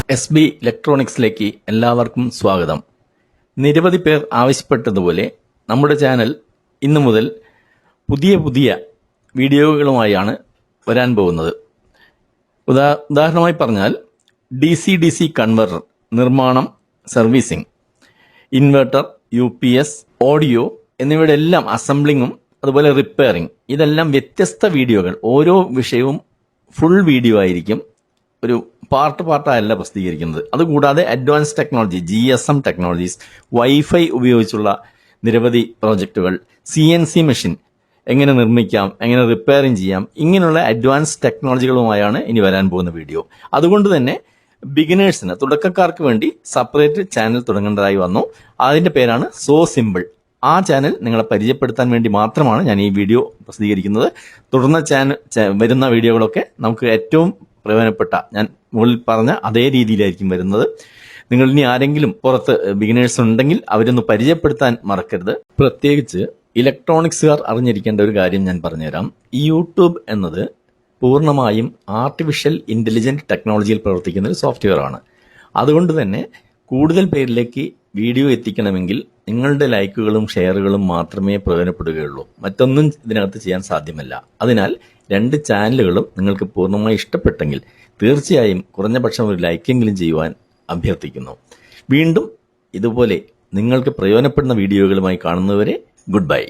SB ഇലക്ട്രോണിക്സിലേക്ക് എല്ലാവർക്കും സ്വാഗതം. നിരവധി പേർ ആവശ്യപ്പെട്ടതുപോലെ നമ്മുടെ ചാനൽ ഇന്നു മുതൽ പുതിയ വീഡിയോകളുമായാണ് വരാൻ പോകുന്നത്. ഉദാഹരണമായി പറഞ്ഞാൽ DC കൺവെർട്ടർ നിർമ്മാണം, സർവീസിംഗ്, ഇൻവെർട്ടർ, UPS, ഓഡിയോ എന്നിവയുടെ എല്ലാം അസംബ്ലിങ്ങും അതുപോലെ റിപ്പയറിംഗ്, ഇതെല്ലാം വ്യത്യസ്ത വീഡിയോകൾ. ഓരോ വിഷയവും ഫുൾ വീഡിയോ ആയിരിക്കും, ഒരു പാർട്ടായല്ല പ്രസിദ്ധീകരിക്കുന്നത്. അതുകൂടാതെ advance technology, GSM technologies, wifi ഉപയോഗിച്ചുള്ള നിരവധി പ്രോജക്റ്റുകൾ, CNC മെഷീൻ എങ്ങനെ നിർമ്മിക്കാം, എങ്ങനെ റിപ്പയറിംഗ് ചെയ്യാം, ഇങ്ങനെയുള്ള അഡ്വാൻസ് ടെക്നോളജികളുമായാണ് ഇനി വരാൻ പോകുന്ന വീഡിയോ. അതുകൊണ്ട് തന്നെ ബിഗിനേഴ്സിന്, തുടക്കക്കാർക്ക് വേണ്ടി സെപ്പറേറ്റ് ചാനൽ തുടങ്ങേണ്ടതായി വന്നു. അതിന്റെ പേരാണ് സോ സിമ്പിൾ. ആ ചാനൽ നിങ്ങളെ പരിചയപ്പെടുത്താൻ വേണ്ടി മാത്രമാണ് ഞാൻ ഈ വീഡിയോ പ്രസിദ്ധീകരിക്കുന്നത്. തുടർന്ന് വരുന്ന വീഡിയോകളൊക്കെ നമുക്ക് ഏറ്റവും പ്രയോജനപ്പെട്ട, ഞാൻ മുകളിൽ പറഞ്ഞ അതേ രീതിയിലായിരിക്കും വരുന്നത്. നിങ്ങൾ ഇനി ആരെങ്കിലും പുറത്ത് ബിഗിനേഴ്സ് ഉണ്ടെങ്കിൽ അവരൊന്ന് പരിചയപ്പെടുത്താൻ മറക്കരുത്. പ്രത്യേകിച്ച് ഇലക്ട്രോണിക്സുകാർ അറിഞ്ഞിരിക്കേണ്ട ഒരു കാര്യം ഞാൻ പറഞ്ഞുതരാം. ഈ യൂട്യൂബ് എന്നത് പൂർണ്ണമായും ആർട്ടിഫിഷ്യൽ ഇന്റലിജന്റ് ടെക്നോളജിയിൽ പ്രവർത്തിക്കുന്ന ഒരു സോഫ്റ്റ്വെയർ ആണ്. അതുകൊണ്ട് തന്നെ കൂടുതൽ പേരിലേക്ക് വീഡിയോ എത്തിക്കണമെങ്കിൽ നിങ്ങളുടെ ലൈക്കുകളും ഷെയറുകളും മാത്രമേ പ്രയോജനപ്പെടുകയുള്ളൂ. മറ്റൊന്നും ഇതിനകത്ത് ചെയ്യാൻ സാധ്യമല്ല. അതിനാൽ 2 ചാനലുകളും നിങ്ങൾക്ക് പൂർണ്ണമായി ഇഷ്ടപ്പെട്ടെങ്കിൽ തീർച്ചയായും കുറഞ്ഞ പക്ഷം ഒരു ലൈക്കെങ്കിലും ചെയ്യുവാൻ അഭ്യർത്ഥിക്കുന്നു. വീണ്ടും ഇതുപോലെ നിങ്ങൾക്ക് പ്രയോജനപ്പെടുന്ന വീഡിയോകളുമായി കാണുന്നവരെ ഗുഡ് ബൈ.